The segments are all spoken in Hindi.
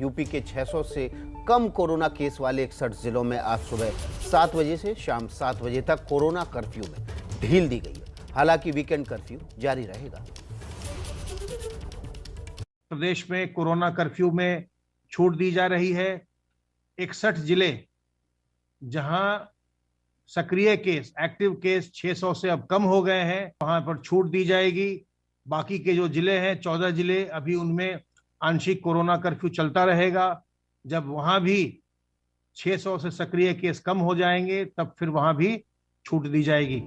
यूपी के 600 से कम कोरोना केस वाले 61 जिलों में आज सुबह 7 बजे से शाम 7 बजे तक कोरोना कर्फ्यू में ढील दी गई है। हालांकि वीकेंड कर्फ्यू जारी रहेगा। प्रदेश में कोरोना कर्फ्यू में छूट दी जा रही है। 61 जिले जहां सक्रिय केस, एक्टिव केस 600 से अब कम हो गए हैं, वहां पर छूट दी जाएगी। बाकी के जो जिले हैं 14 जिले, अभी उनमें आंशिक कोरोना कर्फ्यू चलता रहेगा। जब वहां भी 600 से सक्रिय केस कम हो जाएंगे तब फिर वहां भी छूट दी जाएगी।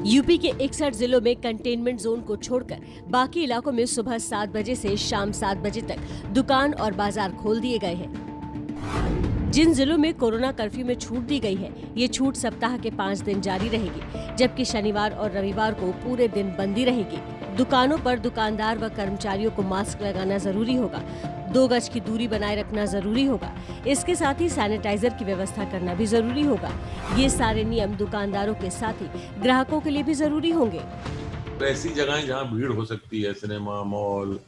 यूपी के 61 जिलों में कंटेनमेंट जोन को छोड़कर बाकी इलाकों में सुबह 7 बजे से शाम 7 बजे तक दुकान और बाजार खोल दिए गए हैं। जिन जिलों में कोरोना कर्फ्यू में छूट दी गई है, ये छूट सप्ताह के 5 दिन जारी रहेगी, जबकि शनिवार और रविवार को पूरे दिन बंदी रहेगी। दुकानों पर दुकानदार व कर्मचारियों को मास्क लगाना जरूरी होगा, 2 गज की दूरी बनाए रखना जरूरी होगा। इसके साथ ही सैनिटाइजर की व्यवस्था करना भी जरूरी होगा। ये सारे नियम दुकानदारों के साथ ही ग्राहकों के लिए भी जरूरी होंगे। ऐसी जगहें जहाँ भीड़ हो सकती है, सिनेमा, मॉल,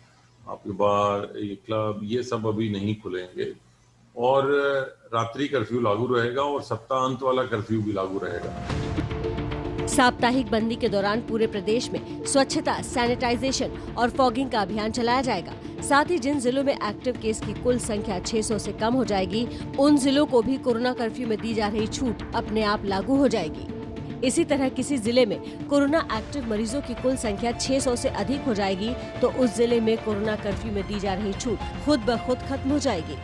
आपके बार, क्लब, ये सब अभी नहीं खुलेंगे और रात्रि कर्फ्यू लागू रहेगा और सप्ताहांत वाला कर्फ्यू भी लागू रहेगा। साप्ताहिक बंदी के दौरान पूरे प्रदेश में स्वच्छता, सैनिटाइजेशन और फॉगिंग का अभियान चलाया जाएगा। साथ ही जिन जिलों में एक्टिव केस की कुल संख्या 600 से कम हो जाएगी, उन जिलों को भी कोरोना कर्फ्यू में दी जा रही छूट अपने आप लागू हो जाएगी। इसी तरह किसी जिले में कोरोना एक्टिव मरीजों की कुल संख्या 600 से अधिक हो जाएगी तो उस जिले में कोरोना कर्फ्यू में दी जा रही छूट खुद ब खुद खत्म हो जाएगी।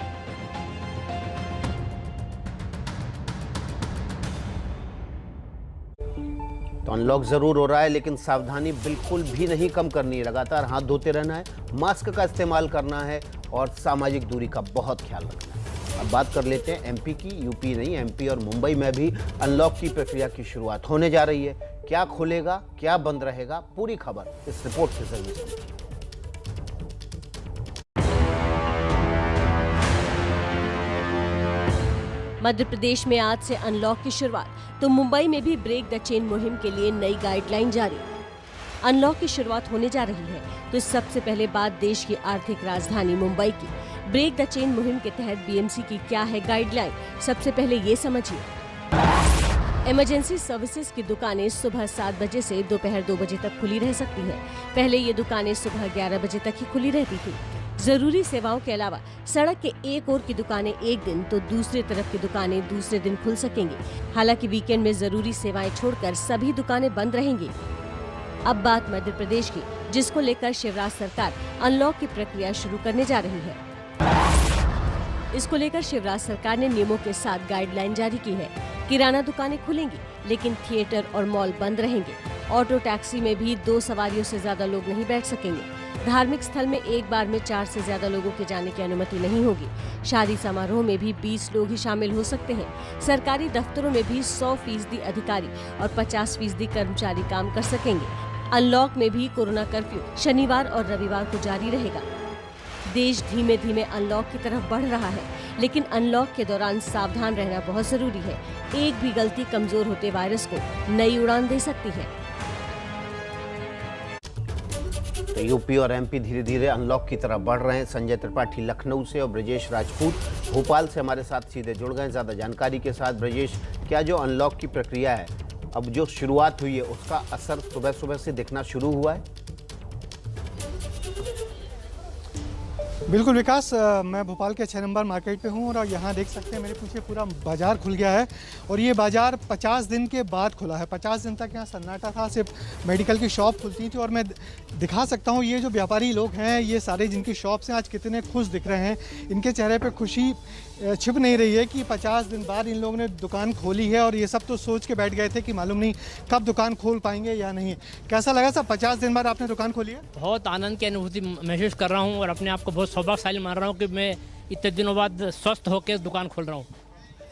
तो अनलॉक जरूर हो रहा है, लेकिन सावधानी बिल्कुल भी नहीं कम करनी है। लगातार हाथ धोते रहना है, मास्क का इस्तेमाल करना है और सामाजिक दूरी का बहुत ख्याल रखना है। अब बात कर लेते हैं एमपी की। यूपी नहीं, एमपी और मुंबई में भी अनलॉक की प्रक्रिया की शुरुआत होने जा रही है। क्या खुलेगा, क्या बंद रहेगा, पूरी खबर इस रिपोर्ट के जरिए समझिए। मध्य प्रदेश में आज से अनलॉक की शुरुआत, तो मुंबई में भी ब्रेक द चेन मुहिम के लिए नई गाइडलाइन जारी। अनलॉक की शुरुआत होने जा रही है तो सबसे पहले बात देश की आर्थिक राजधानी मुंबई की। ब्रेक द चेन मुहिम के तहत बीएमसी की क्या है गाइडलाइन, सबसे पहले ये समझिए। इमरजेंसी सर्विसेज की दुकानें सुबह 7 बजे से दोपहर 2 बजे तक खुली रह सकती हैं। पहले ये दुकानें सुबह 11 बजे तक ही खुली रहती थी। जरूरी सेवाओं के अलावा सड़क के एक ओर की दुकानें एक दिन तो दूसरी तरफ की दुकानें दूसरे दिन खुल सकेंगी। हालांकि वीकेंड में जरूरी सेवाएं छोड़कर सभी दुकानें बंद रहेंगी। अब बात मध्य प्रदेश की, जिसको लेकर शिवराज सरकार अनलॉक की प्रक्रिया शुरू करने जा रही है। इसको लेकर शिवराज सरकार ने नियमों के साथ गाइडलाइन जारी की है। किराना दुकानें खुलेंगी, लेकिन थिएटर और मॉल बंद रहेंगे। ऑटो टैक्सी में भी 2 सवारियों से ज्यादा लोग नहीं बैठ सकेंगे। धार्मिक स्थल में एक बार में 4 से ज्यादा लोगों के जाने की अनुमति नहीं होगी। शादी समारोह में भी 20 लोग ही शामिल हो सकते हैं। सरकारी दफ्तरों में भी 100% अधिकारी और 50% कर्मचारी काम कर सकेंगे। अनलॉक में भी कोरोना कर्फ्यू शनिवार और रविवार को जारी रहेगा। देश धीमे धीमे अनलॉक की तरफ बढ़ रहा है, लेकिन अनलॉक के दौरान सावधान रहना बहुत जरूरी है। एक भी गलती कमजोर होते वायरस को नई उड़ान दे सकती है। तो यूपी और एमपी धीरे धीरे अनलॉक की तरफ बढ़ रहे हैं। संजय त्रिपाठी लखनऊ से और ब्रजेश राजपूत भोपाल से हमारे साथ सीधे जुड़ गए ज्यादा जानकारी के साथ। ब्रजेश, क्या जो अनलॉक की प्रक्रिया है, अब जो शुरुआत हुई है, उसका असर सुबह सुबह से दिखना शुरू हुआ है? बिल्कुल विकास, मैं भोपाल के 6 नंबर मार्केट पे हूँ और यहाँ देख सकते हैं मेरे पीछे पूरा बाजार खुल गया है। और ये बाजार 50 दिन के बाद खुला है। 50 दिन तक यहाँ सन्नाटा था, सिर्फ मेडिकल की शॉप खुलती थी। और मैं दिखा सकता हूँ ये जो व्यापारी लोग हैं, ये सारे जिनकी शॉप्स हैं, आज कितने खुश दिख रहे हैं। इनके चेहरे पे खुशी छिप नहीं रही है कि 50 दिन बाद इन लोगों ने दुकान खोली है। और ये सब तो सोच के बैठ गए थे कि मालूम नहीं कब दुकान खोल पाएंगे या नहीं। कैसा लगा सर, 50 दिन बाद आपने दुकान खोली है? बहुत आनंद की अनुभूति महसूस कर रहा हूँ और अपने आप को बहुत सौभाग्यशाली मान रहा हूँ कि मैं इतने दिनों बाद स्वस्थ होकर दुकान खोल रहा हूँ।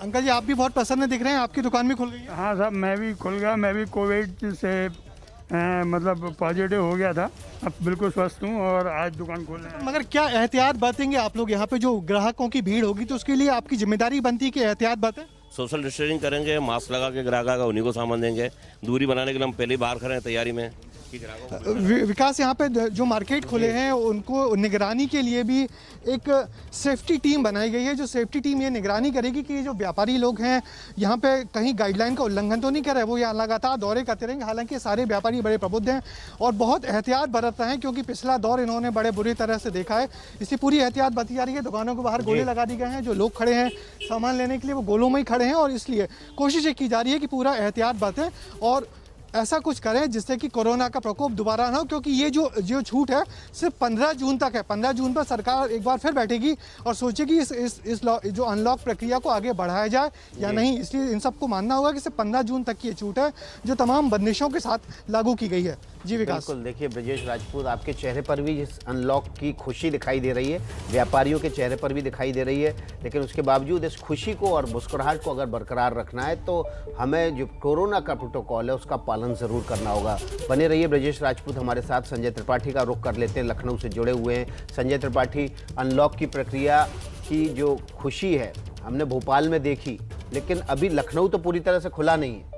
अंकल जी, आप भी बहुत प्रसन्न दिख रहे हैं, आपकी दुकान भी खुल गई है? हाँ साहब, मैं भी खुल गया। मैं भी कोविड से मतलब पॉजिटिव हो गया था, अब बिल्कुल स्वस्थ हूँ और आज दुकान खोल रहे हैं। मगर क्या एहतियात बरतेंगे आप लोग? यहाँ पे जो ग्राहकों की भीड़ होगी तो उसके लिए आपकी जिम्मेदारी बनती है कि एहतियात बरतें। सोशल डिस्टेंसिंग करेंगे, मास्क लगा के ग्राहक आएगा उन्हीं को सामान देंगे। दूरी बनाने के लिए हम पहले ही बाहर खड़े हैं तैयारी में। विकास, यहाँ पे जो मार्केट खुले हैं उनको निगरानी के लिए भी एक सेफ्टी टीम बनाई गई है, जो सेफ्टी टीम ये निगरानी करेगी कि जो व्यापारी लोग हैं यहाँ पे कहीं गाइडलाइन का उल्लंघन तो नहीं कर रहे, वो यहाँ लगातार दौरे करते रहेंगे। हालांकि सारे व्यापारी बड़े प्रबुद्ध हैं और बहुत एहतियात बरत रहे हैं, क्योंकि पिछला दौर इन्होंने बड़े बुरी तरह से देखा है, इसलिए पूरी एहतियात बरती जा रही है। दुकानों के बाहर गोले लगा दिए गए हैं, जो लोग खड़े हैं सामान लेने के लिए वो गोलों में ही खड़े हैं, और इसलिए कोशिश ये की जा रही है कि पूरा एहतियात बरतें और ऐसा कुछ करें जिससे कि कोरोना का प्रकोप दोबारा ना हो, क्योंकि ये जो छूट है सिर्फ 15 जून तक है। 15 जून पर सरकार एक बार फिर बैठेगी और सोचेगी इस जो अनलॉक प्रक्रिया को आगे बढ़ाया जाए या नहीं। इसलिए इन सबको मानना होगा कि सिर्फ 15 जून तक की ये छूट है, जो तमाम बंदिशों के साथ लागू की गई है। जी विकास। बिल्कुल, देखिए ब्रजेश राजपूत, आपके चेहरे पर भी इस अनलॉक की खुशी दिखाई दे रही है, व्यापारियों के चेहरे पर भी दिखाई दे रही है, लेकिन उसके बावजूद इस खुशी को और मुस्कुराहट को अगर बरकरार रखना है तो हमें जो कोरोना का प्रोटोकॉल है उसका पालन ज़रूर करना होगा। बने रहिए ब्रजेश राजपूत हमारे साथ। संजय त्रिपाठी का रुख कर लेते हैं, लखनऊ से जुड़े हुए हैं। संजय त्रिपाठी, अनलॉक की प्रक्रिया की जो खुशी है हमने भोपाल में देखी, लेकिन अभी लखनऊ तो पूरी तरह से खुला नहीं है।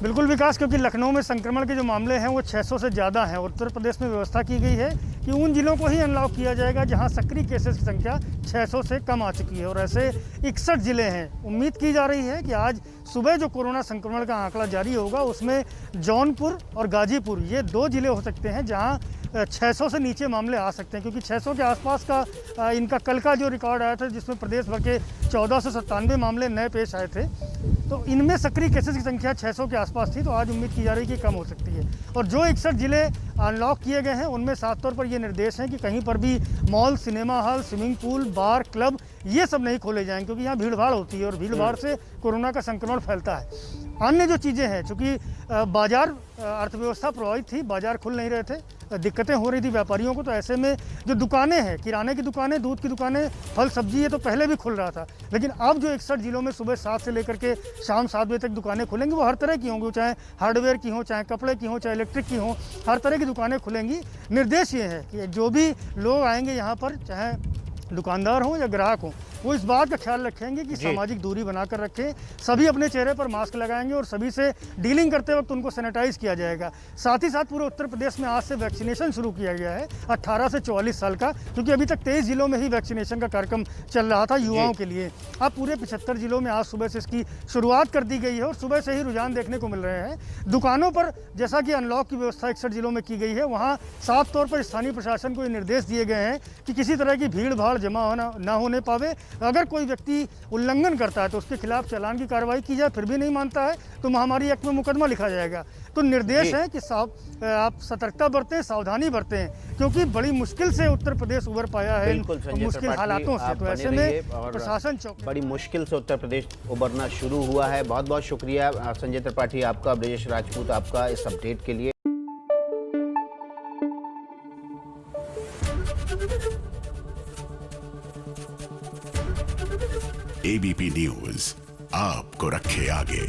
बिल्कुल विकास, क्योंकि लखनऊ में संक्रमण के जो मामले हैं वो 600 से ज़्यादा हैं। उत्तर प्रदेश में व्यवस्था की गई है कि उन जिलों को ही अनलॉक किया जाएगा जहां सक्रिय केसेस की संख्या 600 से कम आ चुकी है, और ऐसे 61 जिले हैं। उम्मीद की जा रही है कि आज सुबह जो कोरोना संक्रमण का आंकड़ा जारी होगा उसमें जौनपुर और गाजीपुर ये 2 जिले हो सकते हैं जहां 600 से नीचे मामले आ सकते हैं, क्योंकि 600 के आसपास का इनका कल का जो रिकॉर्ड आया था जिसमें प्रदेश भर के 1497 मामले नए पेश आए थे, तो इनमें सक्रिय केसेस की संख्या 600 के आसपास थी। तो आज उम्मीद की जा रही है कि कम हो सकती है। और जो 61 जिले अनलॉक किए गए हैं उनमें साफ तौर पर ये निर्देश हैं कि कहीं पर भी mall, cinema hall, swimming pool, bar, club ये सब नहीं खोले जाएं, क्योंकि यहाँ भीड़ भाड़ होती है और भीड़ भाड़ से कोरोना का संक्रमण फैलता है। अन्य जो चीज़ें हैं, चूँकि बाजार अर्थव्यवस्था प्रभावित थी, बाजार खुल नहीं रहे थे, दिक्कतें हो रही थी व्यापारियों को, तो ऐसे में जो दुकानें हैं, किराने की दुकानें, दूध की दुकानें, फल सब्जी, ये तो पहले भी खुल रहा था, लेकिन अब जो 61 जिलों में सुबह 7 से लेकर के शाम 7 बजे तक दुकानें खुलेंगी, वो हर तरह की होंगी, चाहे हार्डवेयर की हों, चाहे कपड़े की हों, चाहे इलेक्ट्रिक की हों, हर तरह की दुकानें खुलेंगी। निर्देश ये है कि जो भी लोग आएंगे यहाँ पर, चाहे दुकानदार हों या ग्राहक हों, वो इस बात का ख्याल रखेंगे कि सामाजिक दूरी बनाकर रखें, सभी अपने चेहरे पर मास्क लगाएंगे और सभी से डीलिंग करते वक्त उनको सैनिटाइज किया जाएगा। साथ ही साथ पूरे उत्तर प्रदेश में आज से वैक्सीनेशन शुरू किया गया है 18 से 44 साल का, क्योंकि अभी तक 23 जिलों में ही वैक्सीनेशन का कार्यक्रम चल रहा था युवाओं के लिए। अब पूरे 75 जिलों में आज सुबह से इसकी शुरुआत कर दी गई है और सुबह से ही रुझान देखने को मिल रहे हैं। दुकानों पर जैसा कि अनलॉक की व्यवस्था 61 जिलों में की गई है, वहाँ साफ तौर पर स्थानीय प्रशासन को ये निर्देश दिए गए हैं कि किसी तरह की भीड़ भाड़ जमा होना ना होने पावे। अगर कोई व्यक्ति उल्लंघन करता है तो उसके खिलाफ चालान की कार्रवाई की जाए, फिर भी नहीं मानता है तो महामारी एक्ट में मुकदमा लिखा जाएगा। तो निर्देश है कि आप सतर्कता बरतें, सावधानी बरतें, क्योंकि बड़ी मुश्किल से उत्तर प्रदेश उबर पाया है मुश्किल हालातों से। तो ऐसे में प्रशासन बड़ी मुश्किल से उत्तर प्रदेश उबरना शुरू हुआ है। बहुत बहुत शुक्रिया संजय त्रिपाठी आपका, ब्रजेश राजपूत आपका इस अपडेट के लिए। एबीपी न्यूज आपको रखे आगे।